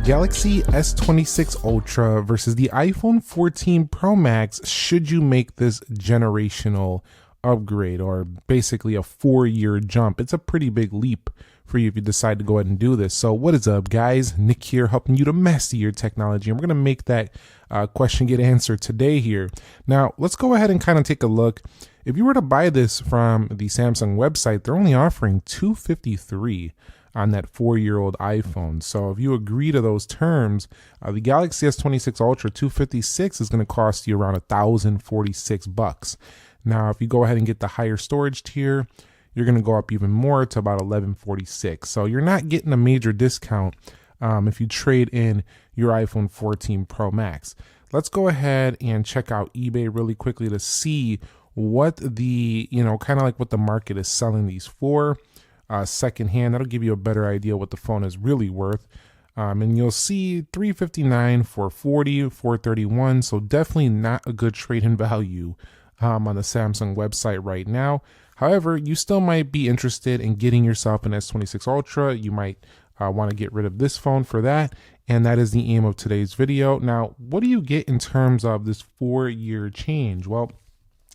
Galaxy S26 Ultra versus the iPhone 14 Pro Max. Should you make this generational upgrade, or basically a 4-year jump? It's a pretty big leap for you if you decide to go ahead and do this. So what is up, guys? Nick here, helping you to master your technology, and we're going to make that question get answered today here. Now let's go ahead and kind of take a look. If you were to buy this from the Samsung website, they're only offering $253 on that 4-year-old iPhone. So if you agree to those terms, the Galaxy S26 Ultra 256 is going to cost you around $1,046. Now, if you go ahead and get the higher storage tier, you're going to go up even more to about $1,146. So you're not getting a major discount if you trade in your iPhone 14 Pro Max. Let's go ahead and check out eBay really quickly to see what the, kind of like what the market is selling these for. Secondhand, that'll give you a better idea what the phone is really worth. And you'll see $359, $440, $431. So definitely not a good trade-in value on the Samsung website right now. However, you still might be interested in getting yourself an S26 Ultra. You might want to get rid of this phone for that. And that is the aim of today's video. Now, what do you get in terms of this 4-year change? Well,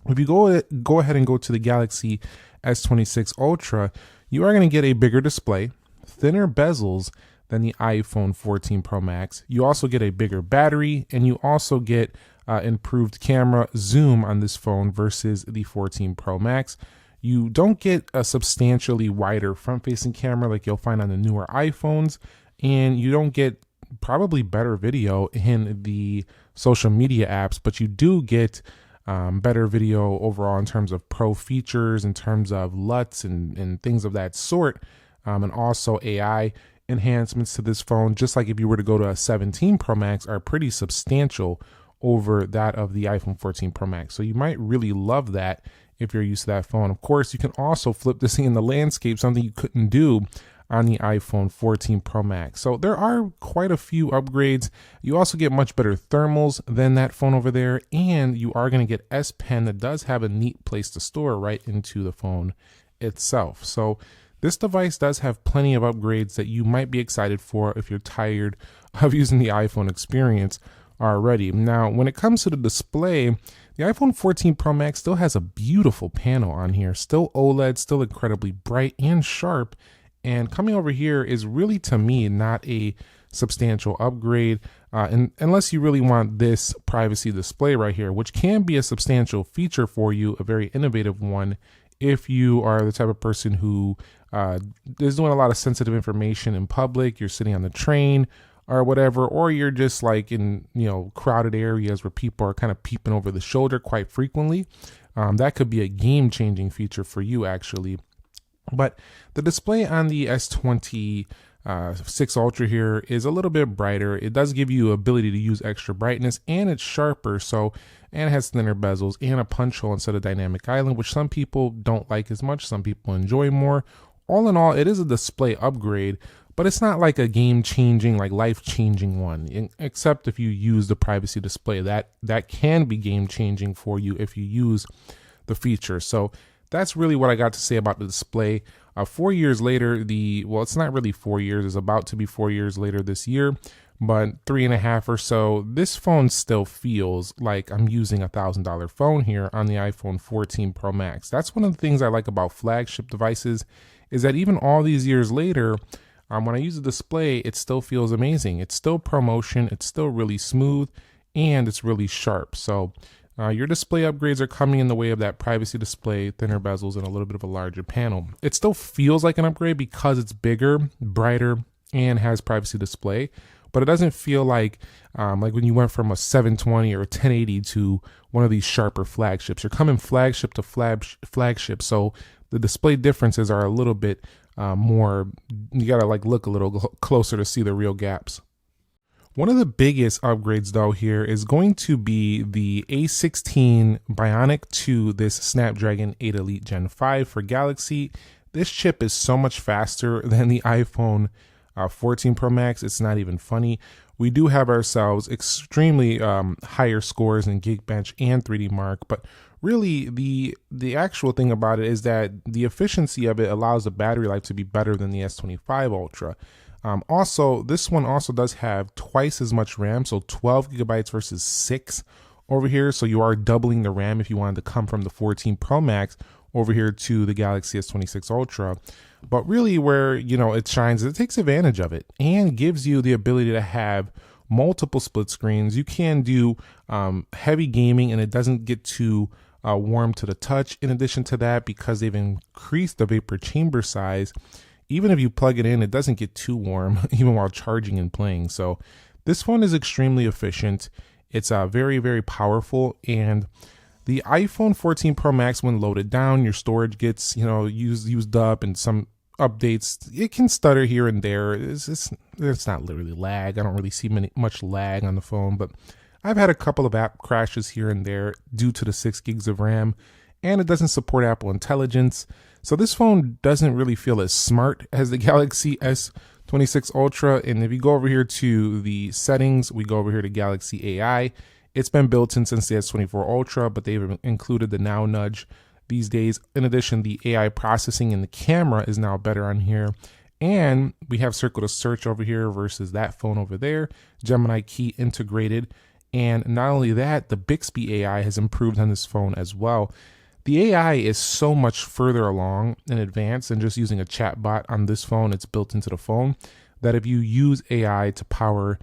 if you go ahead and go to the Galaxy S26 Ultra, you are going to get a bigger display, thinner bezels than the iPhone 14 Pro Max. You also get a bigger battery, and you also get improved camera zoom on this phone versus the 14 Pro Max. You don't get a substantially wider front-facing camera like you'll find on the newer iPhones, and you don't get probably better video in the social media apps, but you do get better video overall in terms of pro features, in terms of LUTs and things of that sort, and also AI enhancements to this phone, just like if you were to go to a 17 Pro Max, are pretty substantial over that of the iPhone 14 Pro Max. So you might really love that if you're used to that phone. Of course, you can also flip this in the landscape, something you couldn't do on the iPhone 14 Pro Max. So there are quite a few upgrades. You also get much better thermals than that phone over there, and you are going to get S Pen that does have a neat place to store right into the phone itself. So this device does have plenty of upgrades that you might be excited for if you're tired of using the iPhone experience already. Now, when it comes to the display, the iPhone 14 Pro Max still has a beautiful panel on here, still OLED, still incredibly bright and sharp. And coming over here is really, to me, not a substantial upgrade, unless you really want this privacy display right here, which can be a substantial feature for you, a very innovative one, if you are the type of person who is doing a lot of sensitive information in public, you're sitting on the train or whatever, or you're just like in crowded areas where people are kind of peeping over the shoulder quite frequently. That could be a game-changing feature for you, actually. But the display on the S26 Ultra here is a little bit brighter. It does give you ability to use extra brightness, and it's sharper, and it has thinner bezels and a punch hole instead of dynamic island, which some people don't like as much, some people enjoy more. All in all, it is a display upgrade, but it's not like a game-changing, like life-changing one, except if you use the privacy display. That can be game-changing for you if you use the feature. So that's really what I got to say about the display. 4 years later, it's not really 4 years, it's about to be 4 years later this year, but 3.5 or so, this phone still feels like I'm using a $1,000 phone here on the iPhone 14 Pro Max. That's one of the things I like about flagship devices, is that even all these years later, when I use the display, it still feels amazing. It's still ProMotion, it's still really smooth, and it's really sharp. So your display upgrades are coming in the way of that privacy display, thinner bezels, and a little bit of a larger panel. It still feels like an upgrade because it's bigger, brighter, and has privacy display, but it doesn't feel like when you went from a 720 or a 1080 to one of these sharper flagships. You're coming flagship to flagship, so the display differences are a little bit more, you gotta look a little closer to see the real gaps. One of the biggest upgrades though here is going to be the A16 Bionic to this Snapdragon 8 Elite Gen 5 for Galaxy. This chip is so much faster than the iPhone 14 Pro Max, it's not even funny. We do have ourselves extremely higher scores in Geekbench and 3D Mark, but really the actual thing about it is that the efficiency of it allows the battery life to be better than the S25 Ultra. Also, this one also does have twice as much RAM, so 12 gigabytes versus 6 over here. So you are doubling the RAM if you wanted to come from the 14 Pro Max over here to the Galaxy S26 Ultra. But really where, it shines, it takes advantage of it and gives you the ability to have multiple split screens. You can do heavy gaming and it doesn't get too warm to the touch. In addition to that, because they've increased the vapor chamber size, even if you plug it in, it doesn't get too warm even while charging and playing. So this phone is extremely efficient. It's very, very powerful. And the iPhone 14 Pro Max, when loaded down, your storage gets, used up, and some updates, it can stutter here and there. It's not literally lag. I don't really see much lag on the phone, but I've had a couple of app crashes here and there due to the 6 gigs of RAM, and it doesn't support Apple Intelligence. So this phone doesn't really feel as smart as the Galaxy S26 Ultra. And if you go over here to the settings, we go over here to Galaxy AI. It's been built in since the S24 Ultra, but they've included the Now Nudge these days. In addition, the AI processing in the camera is now better on here. And we have Circle to Search over here versus that phone over there. Gemini Key integrated. And not only that, the Bixby AI has improved on this phone as well. The AI is so much further along in advance than just using a chatbot on this phone. It's built into the phone that if you use AI to power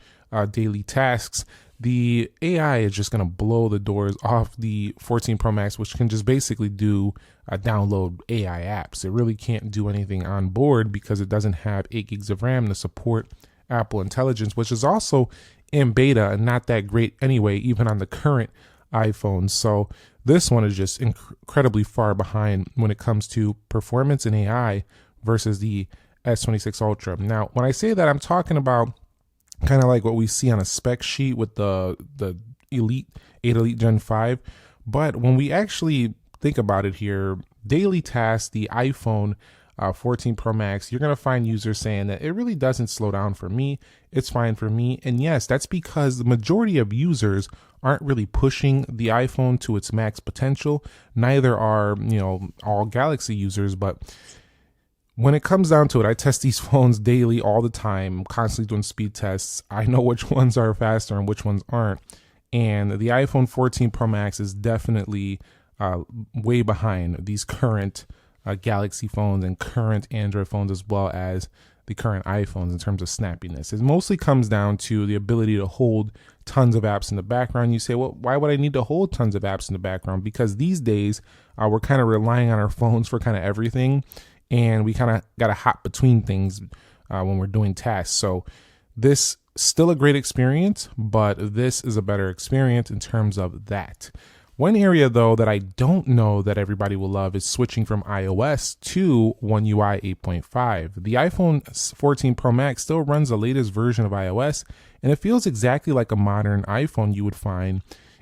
daily tasks, the AI is just going to blow the doors off the 14 Pro Max, which can just basically download AI apps. It really can't do anything on board because it doesn't have 8 gigs of RAM to support Apple Intelligence, which is also in beta and not that great anyway, even on the current iPhones. So this one is just incredibly far behind when it comes to performance and AI versus the S26 Ultra. Now, when I say that, I'm talking about kind of like what we see on a spec sheet with the Elite 8 Elite Gen 5. But when we actually think about it here, daily tasks, the iPhone 14 Pro Max, you're going to find users saying that it really doesn't slow down for me. It's fine for me. And yes, that's because the majority of users aren't really pushing the iPhone to its max potential. Neither are, all Galaxy users. But when it comes down to it, I test these phones daily all the time. I'm constantly doing speed tests. I know which ones are faster and which ones aren't. And the iPhone 14 Pro Max is definitely way behind these current Galaxy phones and current Android phones, as well as the current iPhones in terms of snappiness. It mostly comes down to the ability to hold tons of apps in the background. You say, well, why would I need to hold tons of apps in the background? Because these days we're kind of relying on our phones for kind of everything, and we kind of got to hop between things when we're doing tasks. So this still a great experience, but this is a better experience in terms of that. One area, though, that I don't know that everybody will love is switching from iOS to One UI 8.5. The iPhone 14 Pro Max still runs the latest version of iOS, and it feels exactly like a modern iPhone you would find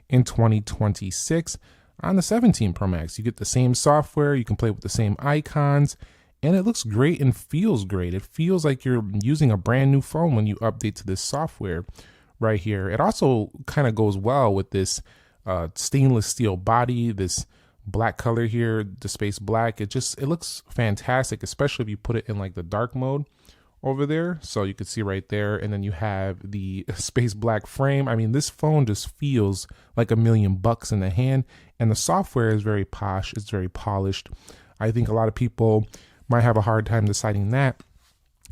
in 2026 on the 17 Pro Max. You get the same software, you can play with the same icons, and it looks great and feels great. It feels like you're using a brand new phone when you update to this software right here. It also kind of goes well with this stainless steel body, this black color here, the space black. It looks fantastic, especially if you put it in like the dark mode over there. So you can see right there, and then you have the space black frame. I mean, this phone just feels like $1,000,000 in the hand, and the software is very posh. It's very polished. I think a lot of people might have a hard time deciding that.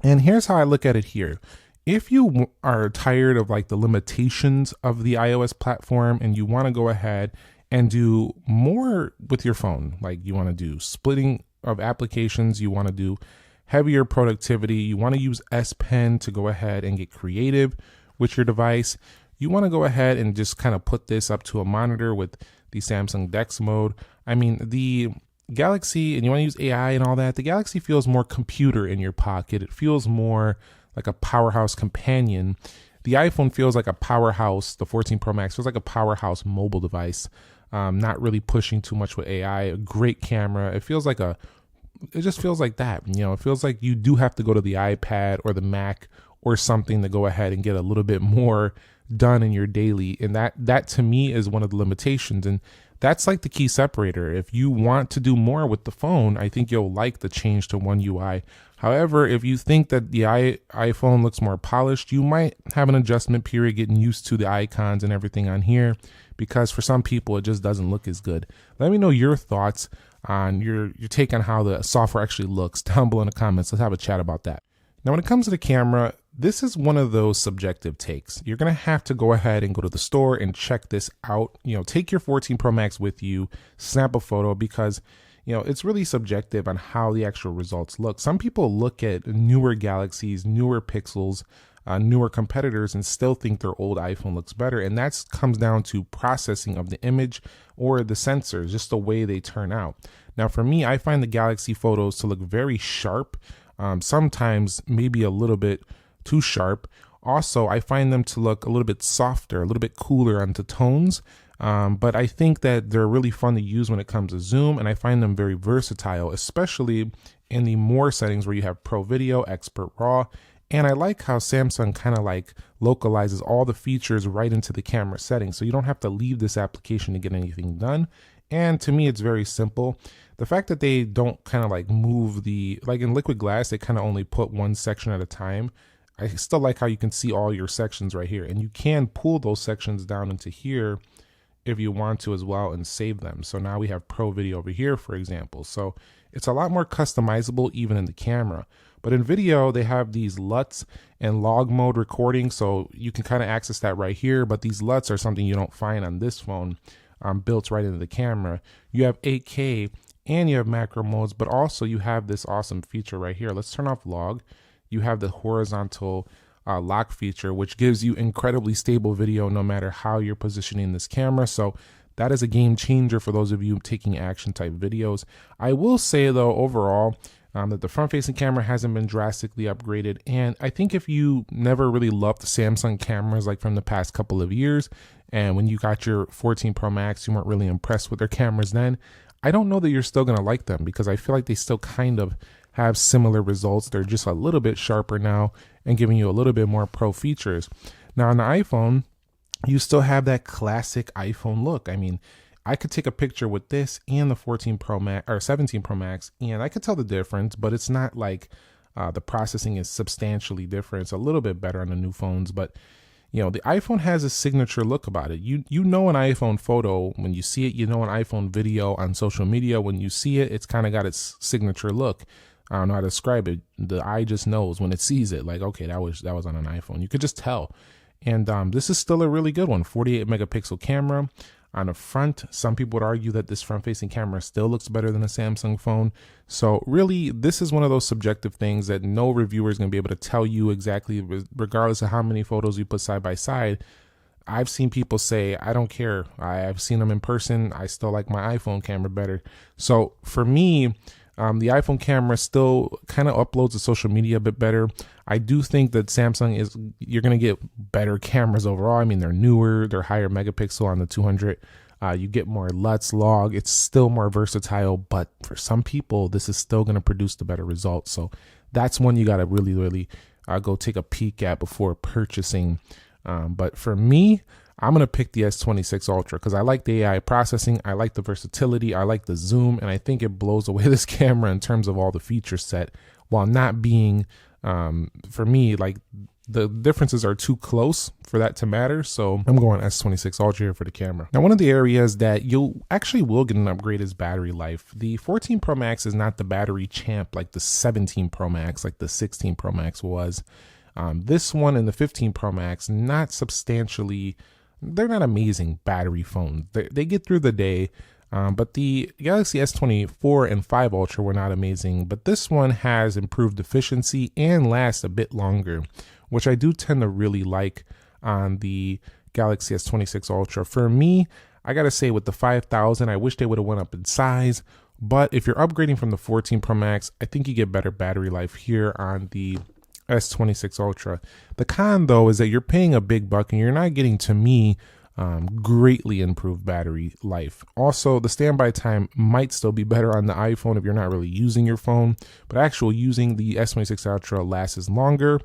And here's how I look at it here. If you are tired of like the limitations of the iOS platform and you want to go ahead and do more with your phone, like you want to do splitting of applications, you want to do heavier productivity, you want to use S Pen to go ahead and get creative with your device, you want to go ahead and just kind of put this up to a monitor with the Samsung DeX mode. I mean, the Galaxy, and you want to use AI and all that, the Galaxy feels more computer in your pocket. It feels more like a powerhouse companion. The iPhone feels like a powerhouse. The 14 Pro Max feels like a powerhouse mobile device. Not really pushing too much with AI. A great camera. It just feels like that. It feels like you do have to go to the iPad or the Mac or something to go ahead and get a little bit more done in your daily. And that to me is one of the limitations. And that's like the key separator. If you want to do more with the phone, I think you'll like the change to One UI. However, if you think that the iPhone looks more polished, you might have an adjustment period getting used to the icons and everything on here, because for some people it just doesn't look as good. Let me know your thoughts on your take on how the software actually looks down below in the comments. Let's have a chat about that. Now, when it comes to the camera, this is one of those subjective takes. You're going to have to go ahead and go to the store and check this out. Take your 14 Pro Max with you, snap a photo, because it's really subjective on how the actual results look. Some people look at newer Galaxies, newer Pixels, newer competitors and still think their old iPhone looks better. And that comes down to processing of the image or the sensors, just the way they turn out. Now, for me, I find the Galaxy photos to look very sharp. Sometimes maybe a little bit too sharp. Also, I find them to look a little bit softer, a little bit cooler onto tones. But I think that they're really fun to use when it comes to zoom, and I find them very versatile, especially in the more settings where you have Pro Video, Expert RAW. And I like how Samsung kind of like localizes all the features right into the camera settings, so you don't have to leave this application to get anything done. And to me, it's very simple. The fact that they don't kind of like move like in Liquid Glass, they kind of only put one section at a time. I still like how you can see all your sections right here, and you can pull those sections down into here if you want to as well and save them. So now we have Pro Video over here, for example. So it's a lot more customizable even in the camera. But in video, they have these LUTs and log mode recording, so you can kind of access that right here. But these LUTs are something you don't find on this phone, built right into the camera. You have 8K and you have macro modes, but also you have this awesome feature right here. Let's turn off log. You have the horizontal lock feature, which gives you incredibly stable video no matter how you're positioning this camera. So that is a game changer for those of you taking action type videos. I will say though, overall, that the front facing camera hasn't been drastically upgraded. And I think if you never really loved Samsung cameras like from the past couple of years, and when you got your 14 Pro Max, you weren't really impressed with their cameras then, I don't know that you're still going to like them, because I feel like they still kind of have similar results. They're just a little bit sharper now and giving you a little bit more pro features. Now on the iPhone, you still have that classic iPhone look. I mean, I could take a picture with this and the 14 Pro Max or 17 Pro Max, and I could tell the difference, but it's not like the processing is substantially different. It's a little bit better on the new phones, but the iPhone has a signature look about it. You know an iPhone photo when you see it. You know an iPhone video on social media when you see it. It's kind of got its signature look. I don't know how to describe it. The eye just knows when it sees it, like, okay, that was on an iPhone. You could just tell. And this is still a really good one. 48 megapixel camera on the front. Some people would argue that this front-facing camera still looks better than a Samsung phone. So really, this is one of those subjective things that no reviewer is going to be able to tell you exactly, regardless of how many photos you put side by side. I've seen people say, I don't care. I've seen them in person. I still like my iPhone camera better. So for me, the iPhone camera still kind of uploads to social media a bit better. I do think that you're going to get better cameras overall. I mean, they're newer, they're higher megapixel on the 200. You get more LUTs, log. It's still more versatile, but for some people, this is still going to produce the better results. So that's one you got to really, really go take a peek at before purchasing. But for me, I'm going to pick the S26 Ultra because I like the AI processing, I like the versatility, I like the zoom, and I think it blows away this camera in terms of all the feature set, while not being, for me, like the differences are too close for that to matter. So I'm going S26 Ultra here for the camera. Now, one of the areas that you actually will get an upgrade is battery life. The 14 Pro Max is not the battery champ like the 17 Pro Max, like the 16 Pro Max was. This one and the 15 Pro Max, not substantially, they're not amazing battery phones. They get through the day, but the Galaxy S24 and 5 Ultra were not amazing. But this one has improved efficiency and lasts a bit longer, which I do tend to really like on the Galaxy S26 Ultra. For me, I gotta say with the 5000, I wish they would have went up in size. But if you're upgrading from the 14 Pro Max, I think you get better battery life here on the S26 Ultra. The con though is that you're paying a big buck and you're not getting, to me, greatly improved battery life. Also, the standby time might still be better on the iPhone if you're not really using your phone, but using the S26 Ultra lasts longer.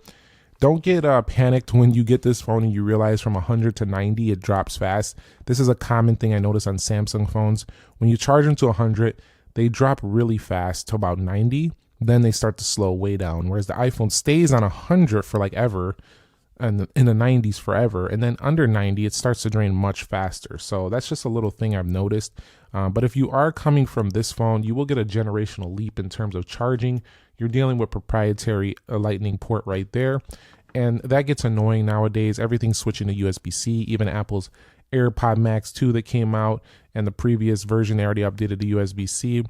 Don't get panicked when you get this phone and you realize from 100 to 90 it drops fast. This is a common thing I notice on Samsung phones. When you charge them to 100, they drop really fast to about 90. Then they start to slow way down. Whereas the iPhone stays on 100 for like ever, and in the 90s forever, and then under 90 it starts to drain much faster. So that's just a little thing I've noticed. But if you are coming from this phone, you will get a generational leap in terms of charging. You're dealing with proprietary lightning port right there, and that gets annoying nowadays. Everything's switching to USB-C. Even Apple's AirPod Max 2 that came out, and the previous version they already updated to USB-C.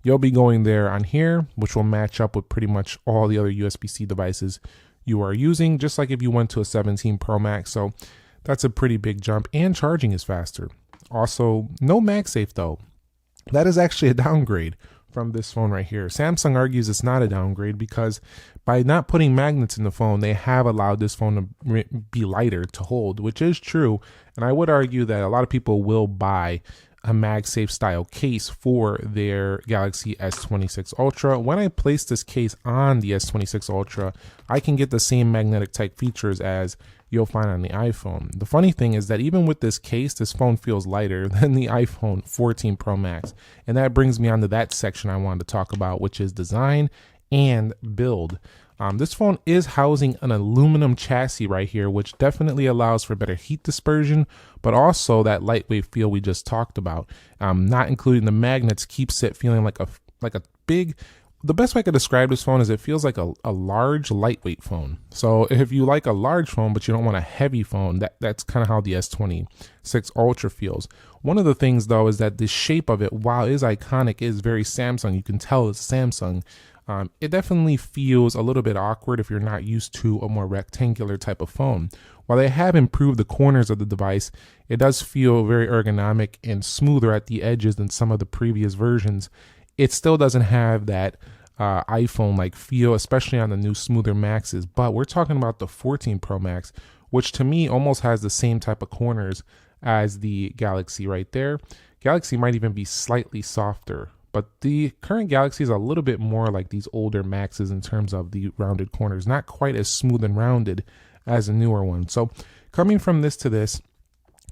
You'll be going there on here, which will match up with pretty much all the other USB-C devices you are using, just like if you went to a 17 Pro Max. So that's a pretty big jump, and charging is faster. Also, no MagSafe though. That is actually a downgrade from this phone right here. Samsung argues it's not a downgrade because by not putting magnets in the phone, they have allowed this phone to be lighter to hold, which is true. And I would argue that a lot of people will buy a MagSafe style case for their Galaxy S26 Ultra. When I place this case on the S26 Ultra, I can get the same magnetic type features as you'll find on the iPhone. The funny thing is that even with this case, this phone feels lighter than the iPhone 14 Pro Max. And that brings me on to that section I wanted to talk about, which is design and build. This phone is housing an aluminum chassis right here, which definitely allows for better heat dispersion, but also that lightweight feel we just talked about. Not including the magnets keeps it feeling like a big. The best way I could describe this phone is it feels like a large lightweight phone. So if you like a large phone but you don't want a heavy phone, that's kind of how the S26 Ultra feels. One of the things though is that the shape of it, while it is iconic, is very Samsung. You can tell it's Samsung. It definitely feels a little bit awkward if you're not used to a more rectangular type of phone. While they have improved the corners of the device, it does feel very ergonomic and smoother at the edges than some of the previous versions. It still doesn't have that iPhone-like feel, especially on the new smoother Maxes. But we're talking about the 14 Pro Max, which to me almost has the same type of corners as the Galaxy right there. Galaxy might even be slightly softer. But the current Galaxy is a little bit more like these older Maxes in terms of the rounded corners, not quite as smooth and rounded as a newer one. So coming from this to this,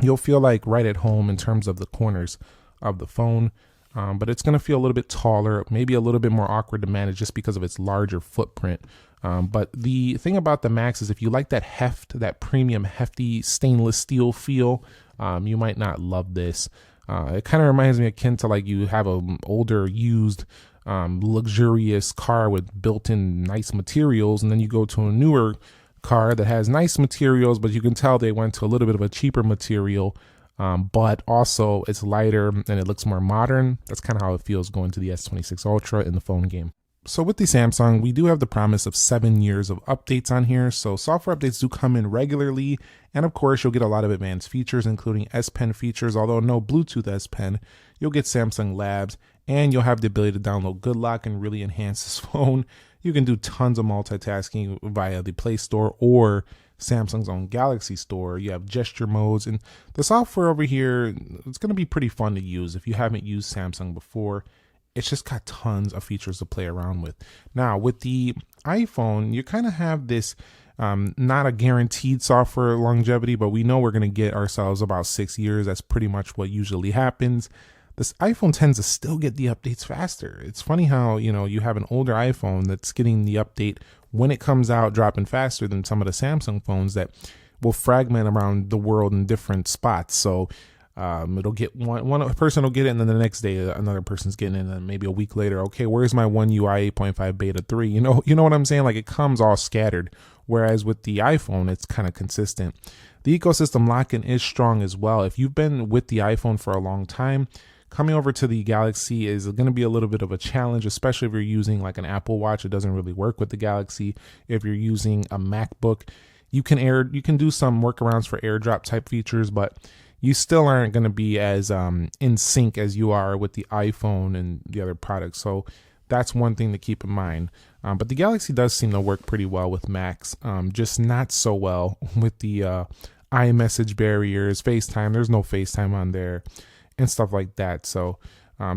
you'll feel like right at home in terms of the corners of the phone, but it's going to feel a little bit taller, maybe a little bit more awkward to manage just because of its larger footprint. But the thing about the Max is if you like that heft, that premium hefty stainless steel feel, you might not love this. It kind of reminds me akin to like you have an older used luxurious car with built-in nice materials, and then you go to a newer car that has nice materials, but you can tell they went to a little bit of a cheaper material, but also it's lighter and it looks more modern. That's kind of how it feels going to the S26 Ultra in the phone game. So with the Samsung, we do have the promise of 7 years of updates on here. So software updates do come in regularly. And of course, you'll get a lot of advanced features, including S Pen features. Although no Bluetooth S Pen, you'll get Samsung Labs, and you'll have the ability to download Good Lock and really enhance this phone. You can do tons of multitasking via the Play Store or Samsung's own Galaxy Store. You have gesture modes, and the software over here, it's going to be pretty fun to use if you haven't used Samsung before. It's just got tons of features to play around with. Now, with the iPhone, you kind of have this not a guaranteed software longevity, but we know we're going to get ourselves about 6 years. That's pretty much what usually happens. This iPhone tends to still get the updates faster. It's funny how, you have an older iPhone that's getting the update when it comes out, dropping faster than some of the Samsung phones that will fragment around the world in different spots. So it'll get one person will get it, and then the next day another person's getting it, and then maybe a week later, okay, where's my One UI 8.5 beta 3? You know what I'm saying? Like, it comes all scattered. Whereas with the iPhone, it's kind of consistent. The ecosystem lock-in is strong as well. If you've been with the iPhone for a long time, coming over to the Galaxy is going to be a little bit of a challenge, especially if you're using like an Apple Watch. It doesn't really work with the Galaxy. If you're using a MacBook, you can do some workarounds for AirDrop type features, but you still aren't going to be as in sync as you are with the iPhone and the other products. So that's one thing to keep in mind. But the Galaxy does seem to work pretty well with Macs, just not so well with the iMessage barriers, FaceTime. There's no FaceTime on there and stuff like that. So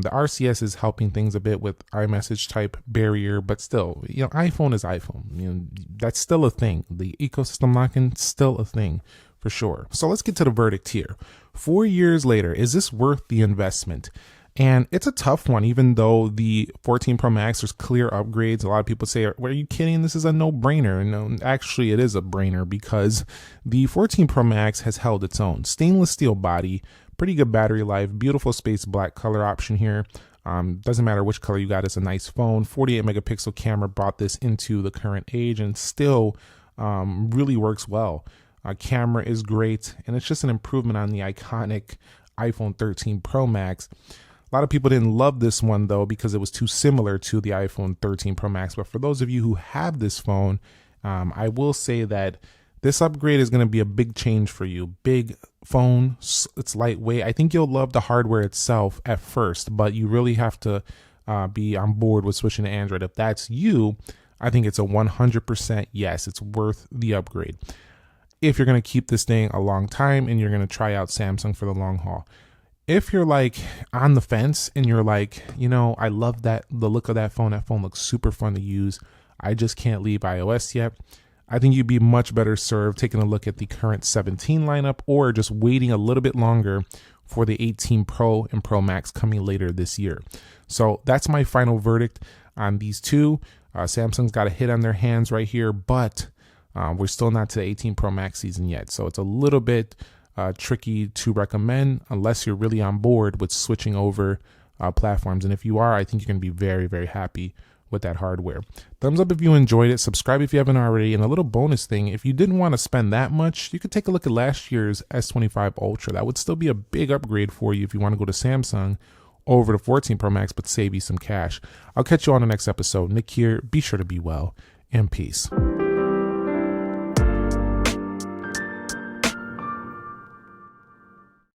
The RCS is helping things a bit with iMessage type barrier, but still, iPhone is iPhone. That's still a thing. The ecosystem locking, still a thing for sure. So let's get to the verdict here. 4 years later, is this worth the investment? And it's a tough one, even though the 14 Pro Max, there's clear upgrades. A lot of people say, well, are you kidding? This is a no-brainer. No, actually, it is a brainer because the 14 Pro Max has held its own. Stainless steel body, pretty good battery life, beautiful space black color option here. Doesn't matter which color you got, it's a nice phone. 48 megapixel camera brought this into the current age and still really works well. Camera is great, and it's just an improvement on the iconic iPhone 13 Pro Max. A lot of people didn't love this one though because it was too similar to the iPhone 13 Pro Max. But for those of you who have this phone, I will say that this upgrade is going to be a big change for you. Big phone, it's lightweight. I think you'll love the hardware itself at first, but you really have to be on board with switching to Android. If that's you, I think it's a 100% yes. It's worth the upgrade. If you're going to keep this thing a long time and you're going to try out Samsung for the long haul. If you're like on the fence and you're like, I love the look of that phone. That phone looks super fun to use. I just can't leave iOS yet. I think you'd be much better served taking a look at the current 17 lineup or just waiting a little bit longer for the 18 Pro and Pro Max coming later this year. So that's my final verdict on these two. Samsung's got a hit on their hands right here, but we're still not to the 18 Pro Max season yet. So it's a little bit tricky to recommend unless you're really on board with switching over platforms. And if you are, I think you're going to be very, very happy with that hardware. Thumbs up if you enjoyed it. Subscribe if you haven't already. And a little bonus thing, if you didn't want to spend that much, you could take a look at last year's S25 Ultra. That would still be a big upgrade for you if you want to go to Samsung over to 14 Pro Max, but save you some cash. I'll catch you on the next episode. Nick here. Be sure to be well and peace.